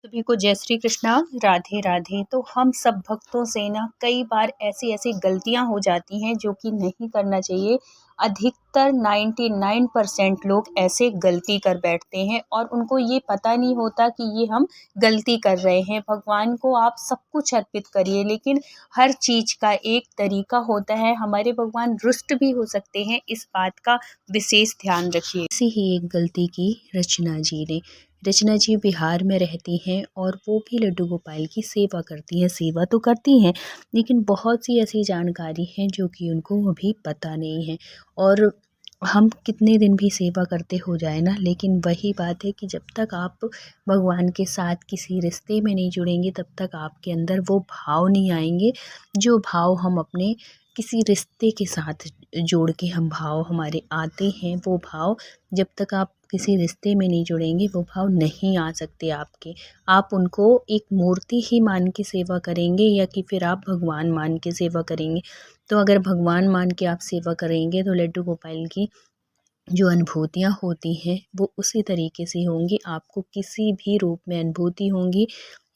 सभी को जय श्री कृष्णा, राधे राधे। तो हम सब भक्तों से ना कई बार ऐसी ऐसी गलतियां हो जाती हैं जो कि नहीं करना चाहिए। अधिकतर 99% लोग ऐसे गलती कर बैठते हैं और उनको ये पता नहीं होता कि ये हम गलती कर रहे हैं। भगवान को आप सब कुछ अर्पित करिए, लेकिन हर चीज का एक तरीका होता है। हमारे भगवान रुष्ट भी हो सकते हैं, इस बात का विशेष ध्यान रखिए। ऐसी ही एक गलती की रचना जी बिहार में रहती हैं और वो भी लड्डू गोपाल की सेवा करती हैं। सेवा तो करती हैं, लेकिन बहुत सी ऐसी जानकारी है जो कि उनको अभी पता नहीं है। और हम कितने दिन भी सेवा करते हो जाए ना, लेकिन वही बात है कि जब तक आप भगवान के साथ किसी रिश्ते में नहीं जुड़ेंगे तब तक आपके अंदर वो भाव नहीं आएंगे। जो भाव हम अपने किसी रिश्ते के साथ जोड़ के हम भाव हमारे आते हैं, वो भाव जब तक आप किसी रिश्ते में नहीं जुड़ेंगे वो भाव नहीं आ सकते आपके। आप उनको एक मूर्ति ही मान के सेवा करेंगे या कि फिर आप भगवान मान के सेवा करेंगे। तो अगर भगवान मान के आप सेवा करेंगे तो लड्डू गोपाल की जो अनुभूतियाँ होती हैं वो उसी तरीके से होंगी। आपको किसी भी रूप में अनुभूति होंगी,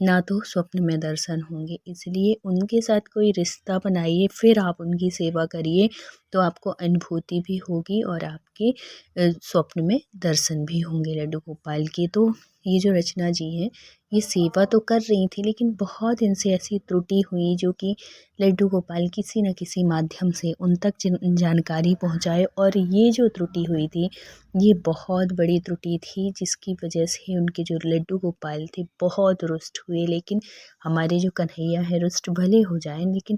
ना तो स्वप्न में दर्शन होंगे। इसलिए उनके साथ कोई रिश्ता बनाइए, फिर आप उनकी सेवा करिए, तो आपको अनुभूति भी होगी और आपके स्वप्न में दर्शन भी होंगे लड्डू गोपाल के। तो ये जो रचना जी हैं, ये सेवा तो कर रही थी, लेकिन बहुत इनसे ऐसी त्रुटि हुई जो कि लड्डू गोपाल किसी न किसी माध्यम से उन तक जानकारी पहुंचाए। और ये जो त्रुटि हुई थी, ये बहुत बड़ी त्रुटि थी, जिसकी वजह से उनके जो लड्डू गोपाल थे बहुत रुष्ट हुए। लेकिन हमारे जो कन्हैया है, रुष्ट भले हो जाएं, लेकिन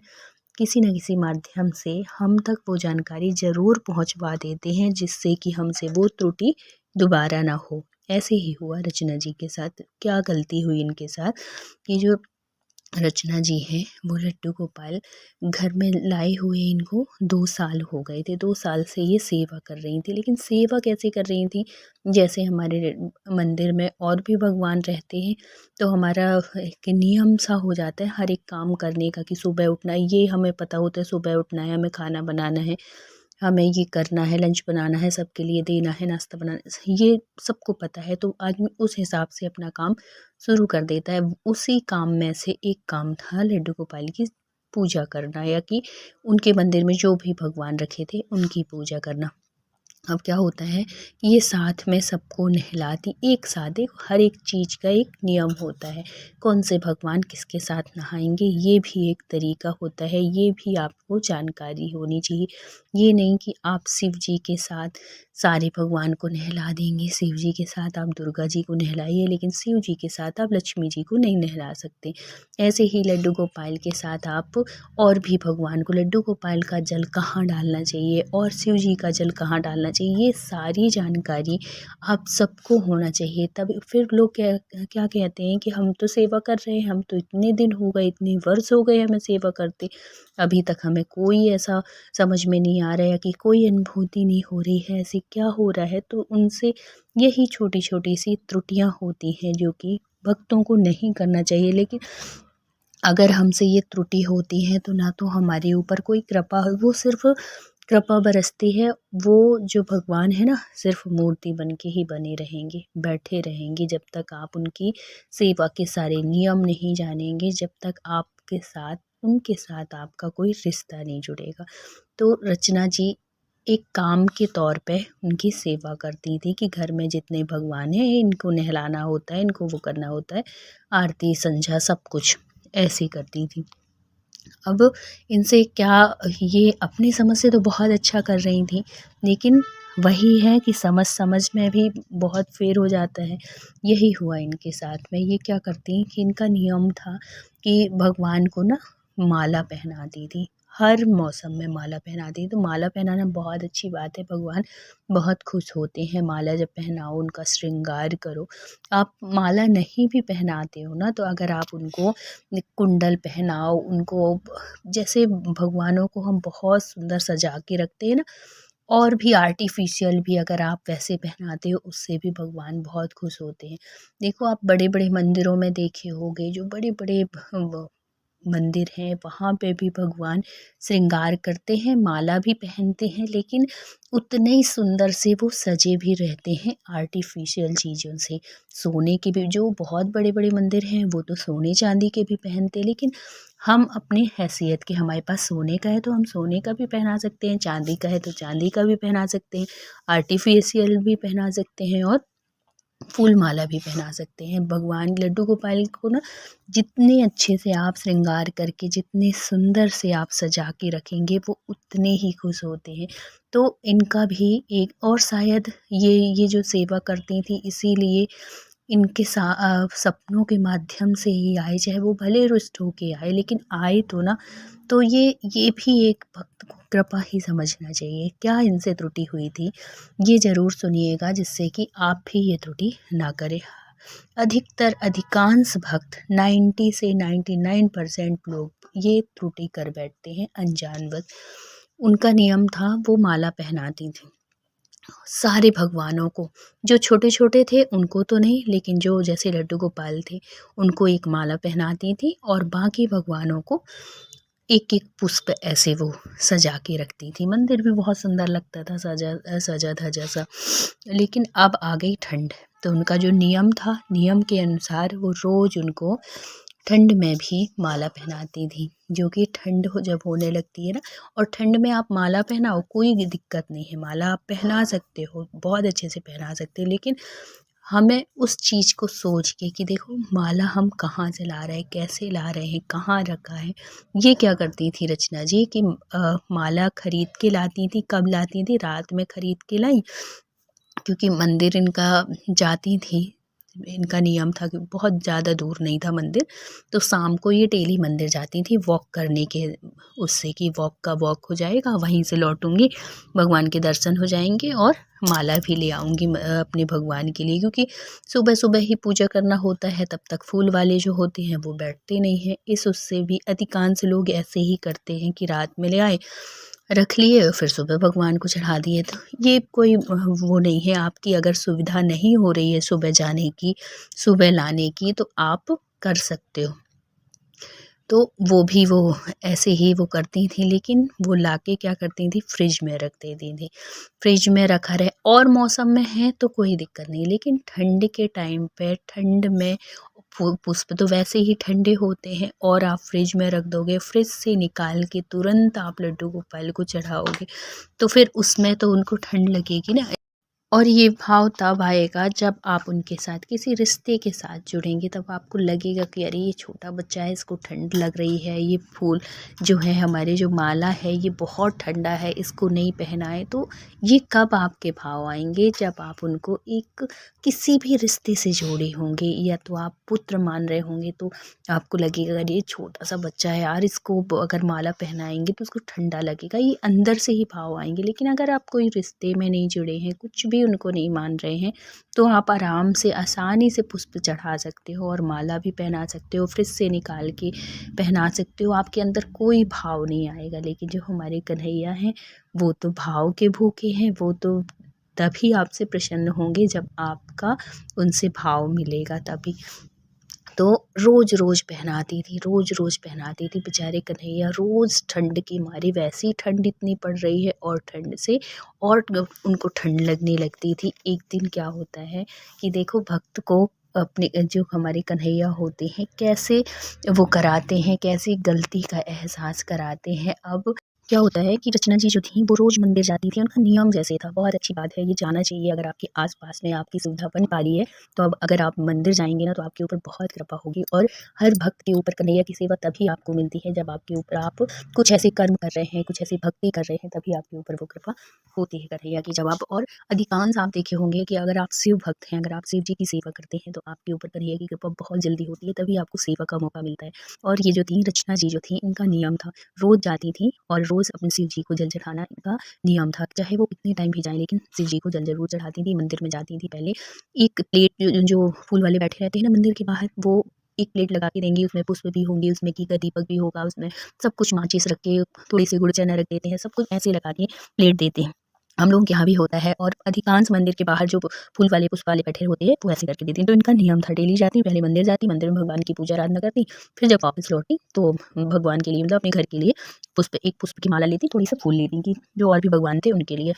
किसी न किसी माध्यम से हम तक वो जानकारी ज़रूर पहुंचवा देते हैं, जिससे कि हमसे वो त्रुटि दोबारा ना हो। ऐसे ही हुआ रचना जी के साथ। क्या गलती हुई इनके साथ कि जो रचना जी हैं वो लड्डू गोपाल घर में लाए हुए इनको 2 साल हो गए थे। 2 साल से ये सेवा कर रही थी, लेकिन सेवा कैसे कर रही थी? जैसे हमारे मंदिर में और भी भगवान रहते हैं, तो हमारा एक नियम सा हो जाता है हर एक काम करने का कि सुबह उठना, ये हमें पता होता है सुबह उठना है, हमें खाना बनाना है, हमें ये करना है, लंच बनाना है, सबके लिए देना है, नाश्ता बनाना है, ये सबको पता है। तो आदमी उस हिसाब से अपना काम शुरू कर देता है। उसी काम में से एक काम था लड्डू गोपाल की पूजा करना, या कि उनके मंदिर में जो भी भगवान रखे थे उनकी पूजा करना। अब क्या होता है कि ये साथ में सबको नहलाती, एक साथ एक हर एक चीज़ का एक नियम होता है। कौन से भगवान किसके साथ नहाएंगे, ये भी एक तरीका होता है, ये भी आपको जानकारी होनी चाहिए। ये नहीं कि आप शिव जी के साथ सारे भगवान को नहला देंगे, शिव जी के साथ आप दुर्गा जी को नहलाइए, लेकिन शिव जी के साथ आप लक्ष्मी जी को नहीं नहला सकते। ऐसे ही लड्डू गोपाल के साथ आप और भी भगवान को, लड्डू गोपाल का जल कहाँ डालना चाहिए और शिव जी का जल कहाँ डालना चाहिए, ये सारी जानकारी आप सबको होना चाहिए। तब फिर लोग क्या क्या कहते हैं कि हम तो सेवा कर रहे हैं, हम तो इतने दिन हो गए, इतने वर्ष हो गए हमें सेवा करते, अभी तक हमें कोई ऐसा समझ में नहीं आ रहा है कि कोई अनुभूति नहीं हो रही है, ऐसे क्या हो रहा है। तो उनसे यही छोटी छोटी सी त्रुटियां होती हैं जो कि भक्तों को नहीं करना चाहिए। लेकिन अगर हमसे ये त्रुटि होती है तो ना तो हमारे ऊपर कोई कृपा, वो सिर्फ कृपा बरसती है। वो जो भगवान है ना, सिर्फ मूर्ति बन के ही बने रहेंगे, बैठे रहेंगे, जब तक आप उनकी सेवा के सारे नियम नहीं जानेंगे, जब तक आपके साथ उनके साथ आपका कोई रिश्ता नहीं जुड़ेगा। तो रचना जी एक काम के तौर पे उनकी सेवा करती थी कि घर में जितने भगवान हैं इनको नहलाना होता है, इनको वो करना होता है, आरती संध्या सब कुछ ऐसे करती थी। अब इनसे क्या, ये अपनी समझ से तो बहुत अच्छा कर रही थी, लेकिन वही है कि समझ समझ में भी बहुत फेर हो जाता है। यही हुआ इनके साथ में। ये क्या करती कि इनका नियम था कि भगवान को ना माला पहनाती थी, हर मौसम में माला पहनाती थी। तो माला पहनाना बहुत अच्छी बात है, भगवान बहुत खुश होते हैं माला जब पहनाओ, उनका श्रृंगार करो। आप माला नहीं भी पहनाते हो ना, तो अगर आप उनको कुंडल पहनाओ, उनको जैसे भगवानों को हम बहुत सुंदर सजा के रखते हैं ना, और भी आर्टिफिशियल भी अगर आप वैसे पहनाते हो, उससे भी भगवान बहुत खुश होते हैं। देखो आप बड़े बड़े मंदिरों में देखे होंगे, जो बड़े बड़े मंदिर हैं वहाँ पे भी भगवान श्रृंगार करते हैं, माला भी पहनते हैं, लेकिन उतने ही सुंदर से वो सजे भी रहते हैं आर्टिफिशियल चीज़ों से। सोने के भी जो बहुत बड़े बड़े मंदिर हैं वो तो सोने चांदी के भी पहनते हैं, लेकिन हम अपनी हैसियत के, हमारे पास सोने का है तो हम सोने का भी पहना सकते हैं, चांदी का है तो चांदी का भी पहना सकते हैं, आर्टिफिशियल भी पहना सकते हैं और फूल माला भी पहना सकते हैं। भगवान लड्डू गोपाल को ना जितने अच्छे से आप श्रृंगार करके, जितने सुंदर से आप सजा के रखेंगे, वो उतने ही खुश होते हैं। तो इनका भी एक और शायद ये जो सेवा करती थी इसीलिए इनके सपनों के माध्यम से ही आए, चाहे वो भले रुष्ट होके आए, लेकिन आए तो ना। तो ये भी एक भक्त को कृपा ही समझना चाहिए। क्या इनसे त्रुटि हुई थी ये ज़रूर सुनिएगा, जिससे कि आप भी ये त्रुटि ना करें। अधिकांश भक्त 90 से 99% लोग ये त्रुटि कर बैठते हैं अनजानबूझ। उनका नियम था वो माला पहनाती थी सारे भगवानों को, जो छोटे छोटे थे उनको तो नहीं, लेकिन जो जैसे लड्डू गोपाल थे उनको एक माला पहनाती थी और बाकी भगवानों को एक एक पुष्प ऐसे वो सजा के रखती थी। मंदिर भी बहुत सुंदर लगता था सजा सजा धजा सा। लेकिन अब आ गई ठंड, तो उनका जो नियम था, नियम के अनुसार वो रोज़ उनको ठंड में भी माला पहनाती थी, जो कि ठंड जब होने लगती है ना, और ठंड में आप माला पहनाओ कोई दिक्कत नहीं है, माला आप पहना सकते हो, बहुत अच्छे से पहना सकते हो, लेकिन हमें उस चीज़ को सोच के कि देखो माला हम कहाँ से ला रहे हैं, कैसे ला रहे हैं, कहाँ रखा है। ये क्या करती थी रचना जी कि माला खरीद के लाती थी। कब लाती थी? रात में खरीद के लाई, क्योंकि मंदिर इनका जाती थी, इनका नियम था कि बहुत ज़्यादा दूर नहीं था मंदिर, तो शाम को ये डेली मंदिर जाती थी वॉक करने के, उससे कि वॉक का वॉक हो जाएगा, वहीं से लौटूंगी, भगवान के दर्शन हो जाएंगे और माला भी ले आऊँगी अपने भगवान के लिए, क्योंकि सुबह सुबह ही पूजा करना होता है, तब तक फूल वाले जो होते हैं वो बैठते नहीं हैं। इस उससे भी अधिकांश लोग ऐसे ही करते हैं कि रात में ले आए, रख लिए और फिर सुबह भगवान को चढ़ा दिए। तो ये कोई वो नहीं है। आपकी अगर सुविधा नहीं हो रही है सुबह जाने की, सुबह लाने की, तो आप कर सकते हो। तो वो भी वो ऐसे ही वो करती थी, लेकिन वो लाके क्या करती थी, फ्रिज में रख देती थी। फ्रिज में रखा रहे, और मौसम में है तो कोई दिक्कत नहीं, लेकिन ठंड के टाइम पे, ठंड में पुष्प तो वैसे ही ठंडे होते हैं, और आप फ्रिज में रख दोगे, फ्रिज से निकाल के तुरंत आप लड्डू गोपाल को चढ़ाओगे, तो फिर उसमें तो उनको ठंड लगेगी ना। और ये भाव तब आएगा जब आप उनके साथ किसी रिश्ते के साथ जुड़ेंगे, तब आपको लगेगा कि अरे ये छोटा बच्चा है, इसको ठंड लग रही है, ये फूल जो है, हमारे जो माला है ये बहुत ठंडा है, इसको नहीं पहनाए। तो ये कब आपके भाव आएंगे, जब आप उनको एक किसी भी रिश्ते से जोड़े होंगे, या तो आप पुत्र मान रहे होंगे, तो आपको लगेगा अरे ये छोटा सा बच्चा है यार, इसको अगर माला पहनाएंगे तो उसको ठंडा लगेगा, ये अंदर से ही भाव आएंगे। लेकिन अगर आप कोई रिश्ते में नहीं जुड़े हैं, कुछ भी उनको नहीं मान रहे हैं, तो आप आराम से आसानी से पुष्प चढ़ा सकते हो और माला भी पहना सकते हो, फ्रिज से निकाल के पहना सकते हो, आपके अंदर कोई भाव नहीं आएगा। लेकिन जो हमारे कन्हैया हैं वो तो भाव के भूखे हैं, वो तो तभी आपसे प्रसन्न होंगे जब आपका उनसे भाव मिलेगा, तभी। तो रोज रोज पहनाती थी, रोज रोज पहनाती थी, बेचारे कन्हैया रोज ठंड के मारे, वैसी ठंड इतनी पड़ रही है और ठंड से और उनको ठंड लगने लगती थी। एक दिन क्या होता है कि देखो भक्त को अपने जो हमारे कन्हैया होते हैं कैसे वो कराते हैं, कैसे गलती का एहसास कराते हैं। अब क्या होता है कि रचना जी जो थी वो रोज मंदिर जाती थी, उनका नियम जैसे था। बहुत अच्छी बात है, ये जाना चाहिए। अगर आपके आसपास में आपकी सुविधा बन पा रही है, तो अब अगर आप मंदिर जाएंगे ना, तो आपके ऊपर बहुत कृपा होगी। और हर भक्त के ऊपर कन्हैया की सेवा तभी आपको मिलती है जब आपके ऊपर आप कुछ ऐसे कर्म कर रहे हैं, कुछ ऐसी भक्ति कर रहे हैं, तभी आपके ऊपर वो कृपा होती है कन्हैया की। जब आप, और अधिकांश आप देखे होंगे कि अगर आप शिव भक्त हैं, अगर आप शिव जी की सेवा करते हैं, तो आपके ऊपर कन्हैया की कृपा बहुत जल्दी होती है, तभी आपको सेवा का मौका मिलता है। और ये जो थी रचना जी जो थी, इनका नियम था, रोज जाती थी और रोज अपने शिव जी को जल चढ़ाना इनका नियम था। चाहे वो कितने टाइम भी जाए, लेकिन शिव जी को जल जरूर चढ़ाती थी। मंदिर में जाती थी, पहले एक प्लेट जो फूल वाले बैठे रहते हैं ना मंदिर के बाहर, वो एक प्लेट लगा के देंगी, उसमें पुष्प भी होंगे, उसमें घी का दीपक भी होगा, उसमें सब कुछ माचिस रख के, थोड़ी सी गुड़ चना रख देते हैं, सब कुछ ऐसे लगा के प्लेट देते हैं। हम लोगों के यहाँ भी होता है और अधिकांश मंदिर के बाहर जो फूल वाले पुष्प वाले बैठे होते हैं वो ऐसे करके देती हैं। तो इनका नियम था, डेली जाती पहले मंदिर जाती, मंदिर में भगवान की पूजा आराधना करती, फिर जब वापस लौटती तो भगवान के लिए मतलब अपने घर के लिए एक पुष्प की माला लेती, थोड़ी सा फूल लेती कि जो और भी भगवान थे उनके लिए।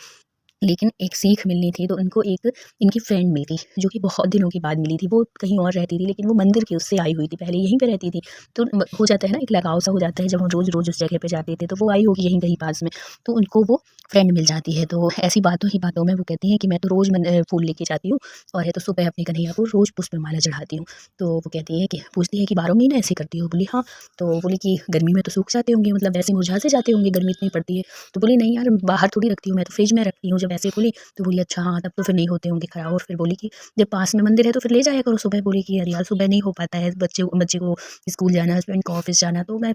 लेकिन एक सीख मिलनी थी, तो उनको एक इनकी फ्रेंड मिल गई, जो कि बहुत दिनों के बाद मिली थी। वो कहीं और रहती थी, लेकिन वो मंदिर के उससे आई हुई थी, पहले यहीं पे रहती थी। तो हो जाता है ना, एक लगाव सा हो जाता है जब हम रोज़-रोज़ उस जगह पे जाते थे, तो वो आई होगी यहीं कहीं पास में, तो उनको वो फ्रेंड मिल जाती है। तो ऐसी बातों ही बातों में वो कहती हैं कि मैं तो रोज़ फूल लेके जाती हूँ और है तो सुबह अपने कन्हैया को रोज़ पुष्प माला चढ़ाती हूँ। तो वो कहती है कि पूछती है कि 12 महीने ऐसे करती हो? बोली हाँ। तो बोली कि गर्मी में तो सूख जाते होंगे, मतलब वैसे मुरझा से जाते होंगे, गर्मी इतनी पड़ती है। तो बोली नहीं यार, बाहर थोड़ी रखती हूँ मैं, तो फ्रिज में रखती हूँ। जब ऐसे बोली तो बोली अच्छा हाँ, तब तो फिर नहीं होते होंगे खराब। और फिर बोली कि जब पास में मंदिर है तो फिर ले जाया करो सुबह। बोली कि अरे यार, सुबह नहीं हो पाता है, बच्चे को स्कूल जाना, हस्बैंड को ऑफिस जाना, तो मैं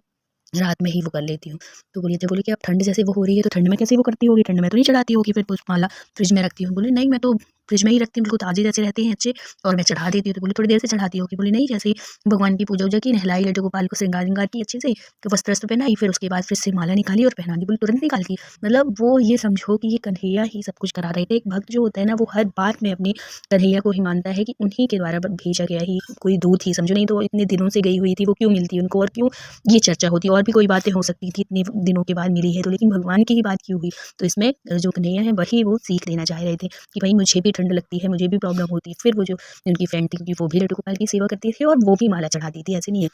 रात में ही वो कर लेती हूँ। तो बोली कि अब ठंड जैसे वो हो रही है, तो ठंड में कैसे वो करती होगी? ठंड में तो नहीं चढ़ाती होगी फिर पुष्पमाला, फ्रिज में रखती हूँ। बोली नहीं, मैं तो फ्रिज में ही रखती हूँ, बिल्कुल ताज़े जैसे रहते हैं अच्छे, और मैं चढ़ा देती हूँ। तो बोली थोड़ी देर से चढ़ाती होगी? बोली नहीं, जैसे ही भगवान की पूजा वूजा की, नहलाई लड्डू गोपाल को श्रृंगार की अच्छे से, तो वस्त्र पहनाई, फिर उसके बाद फिर से माला निकाली और पहना दी। बोली तुरंत निकाल दी। मतलब वो ये समझो कि ये कन्हैया ही सब कुछ करा रहे थे। एक भक्त जो होता है ना, वो हर बात में अपनी कन्हैया को ही मानता है कि उन्हीं के द्वारा भेजा गया ही कोई दूत ही समझो, नहीं तो इतने दिनों से गई हुई थी, वो क्यों मिलती उनको, और क्यों ये चर्चा होती। और भी कोई बातें हो सकती थी, इतने दिनों के बाद मिली है तो, लेकिन भगवान की ही बात क्यों हुई? तो इसमें जो कन्हैया है वही वो सीख देना चाह रहे थे कि भाई मुझे भी ठंड लगती है, मुझे भी प्रॉब्लम होती है। फिर वो जो उनकी फ्रेंड थी, क्योंकि वो भी लड्डू गोपाल की सेवा करती थी और वो भी माला चढ़ाती थी, ऐसे नहीं है।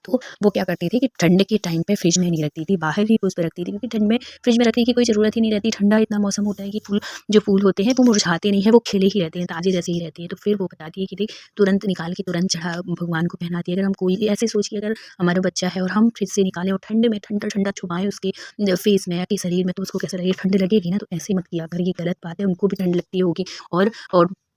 तो वो क्या करती थी कि ठंड के टाइम पे फ्रिज में नहीं रखती थी, बाहर ही पुष्प रखती थी, क्योंकि ठंड में फ्रिज में रखने की कोई ज़रूरत ही नहीं रहती। ठंडा इतना मौसम होता है कि जो फूल होते हैं वो मुरझाते नहीं हैं, वो खिले ही रहते हैं, ताज़े जैसे ही रहते हैं। तो फिर वो बताती है कि देख, तुरंत निकाल के तुरंत चढ़ा, भगवान को पहनाती है। अगर हम कोई भी ऐसे सोचिए, अगर हमारा बच्चा है और हम फ्रिज से निकालें और ठंड में ठंडा-ठंडा छुपाएँ उसके फेस में या के शरीर में, तो उसको कैसा लगेगा? ठंड लगेगी ना, तो ऐसे मत किया कर, ये गलत बात है। उनको भी ठंड लगती होगी। और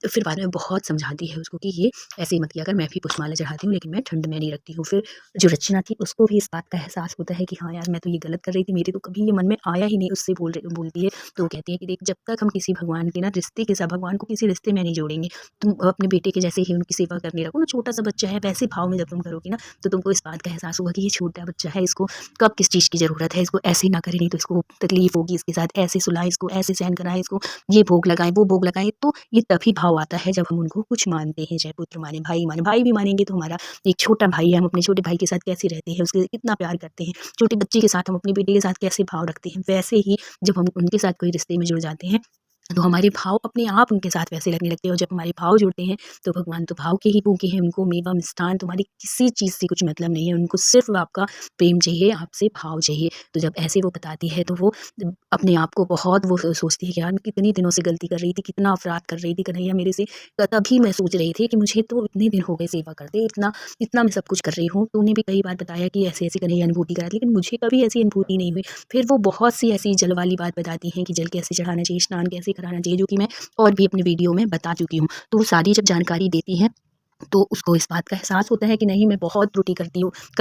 फिर बाद में बहुत समझाती है उसको कि ये ऐसे मत किया कर, मैं भी पुष्पमाला चढ़ाती हूँ, लेकिन मैं ठंड में नहीं रखती हूँ। फिर जो रचना थी उसको भी इस बात का एहसास होता है कि हाँ यार, मैं तो ये गलत कर रही थी, मेरे तो कभी ये मन में आया ही नहीं। उससे बोलती है, तो वो कहती है कि देख, जब तक हम किसी भगवान के ना रिश्ते के साथ, भगवान को किसी रिश्ते में नहीं जोड़ेंगे, तुम अपने बेटे के जैसे ही उनकी सेवा करने लगो ना, छोटा सा बच्चा है, वैसे भाव में जब तुम करोगी ना, तो तुमको इस बात का एहसास होगा कि ये छोटा बच्चा है, इसको कब किस चीज़ की ज़रूरत है, इसको ऐसे ना करें, नहीं तो इसको तकलीफ होगी, इसके साथ ऐसे सुलाएं, इसको ऐसे सहन कराएं, इसको ये भोग लगाएं, वो भोग लगाएं। तो ये तभी भाव आता है जब हम उनको कुछ मानते हैं, चाहे पुत्र माने, भाई भी मानेंगे तो हमारा एक छोटा भाई है, हम अपने छोटे भाई के साथ कैसे रहते हैं, उसके कितना प्यार करते हैं, छोटे बच्चे के साथ हम अपने बेटे के साथ कैसे भाव रखते हैं, वैसे ही जब हम उनके साथ कोई रिश्ते में जुड़ जाते हैं, तो हमारे भाव अपने आप उनके साथ वैसे लगने लगते हैं। और जब हमारे भाव जुड़ते हैं, तो भगवान तो भाव के ही भूखे हैं, उनको मेवा मिष्ठान तुम्हारी किसी चीज़ से कुछ मतलब नहीं है, उनको सिर्फ आपका प्रेम चाहिए, आपसे भाव चाहिए। तो जब ऐसे वो बताती है, तो वो अपने आप को बहुत वो सोचती है कि यार, मैं कितनी दिनों से गलती कर रही थी, कितना अपराध कर रही थी कन्हैया मेरे से। तभी मैं सोच रही थी कि मुझे तो इतने दिन हो गए सेवा करते, इतना इतना मैं सब कुछ कर रही हूँ। तो उन्हें भी कई बार बताया कि ऐसे-ऐसे कन्हैया अनुभूति कराई, लेकिन मुझे कभी ऐसी अनुभूति नहीं हुई। फिर वो बहुत सी ऐसी जल वाली बात बताती हैं कि जल कैसे चढ़ाना चाहिए, स्नान कैसे कराना चाहिए, जो कि मैं और भी अपने वीडियो में बता चुकी हूँ। तो वो सारी जब जानकारी देती हैं, तो उसको इस बात का एहसास होता है कि नहीं, मैं बहुत त्रुटि कर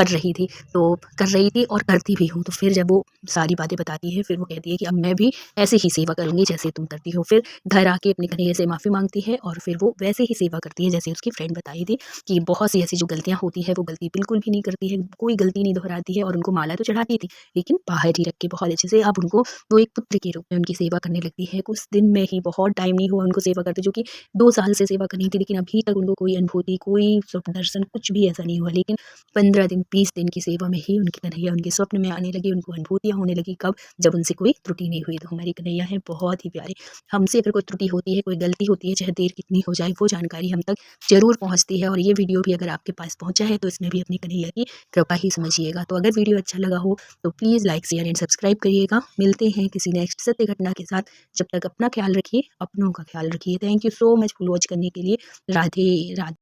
रही थी, तो कर रही थी और करती भी हूँ। तो फिर जब वो सारी बातें बताती है, फिर वो कहती है कि अब मैं भी ऐसे ही सेवा करूँगी जैसे तुम करती हो। फिर घर आके अपने कन्हैया से माफ़ी माँगती है और फिर वो वैसे ही सेवा करती है जैसे उसकी फ्रेंड बताई थी, कि बहुत सी ऐसी जो गलतियाँ होती हैं, वो गलती बिल्कुल भी नहीं करती है, कोई गलती नहीं दोहराती है। और उनको माला तो चढ़ाती थी, लेकिन बाहर ही रख के बहुत अच्छे से अब उनको वो एक पुत्र के रूप में उनकी सेवा करने लगती है। कुछ दिन में ही, बहुत टाइम नहीं हुआ उनको सेवा करते, जो कि 2 साल से सेवा कर रही थी, लेकिन अभी तक उनको कोई अनुभूति, कोई स्वप्न दर्शन कुछ भी ऐसा नहीं हुआ। लेकिन 15 दिन, 20 दिन की सेवा में ही उनकी कन्हैया उनके स्वप्न में आने लगी, उनको अनुभूतियाँ होने लगी। कब? जब उनसे कोई त्रुटि नहीं हुई। तो हमारी कन्हैया है बहुत ही प्यारे। हमसे अगर कोई त्रुटि होती है, कोई गलती होती है, चाहे देर कितनी हो जाए, वो जानकारी हम तक ज़रूर पहुँचती है। और ये वीडियो भी अगर आपके पास पहुँचा है, तो इसमें भी अपनी कन्हैया की कृपा ही समझिएगा। तो अगर वीडियो अच्छा लगा हो, तो please like, share and subscribe करिएगा। मिलते हैं किसी नेक्स्ट सत्य घटना के साथ। जब तक अपना ख्याल रखिए, अपनों का ख्याल रखिए। Thank you so much for watch करने के लिए। राधे राधे।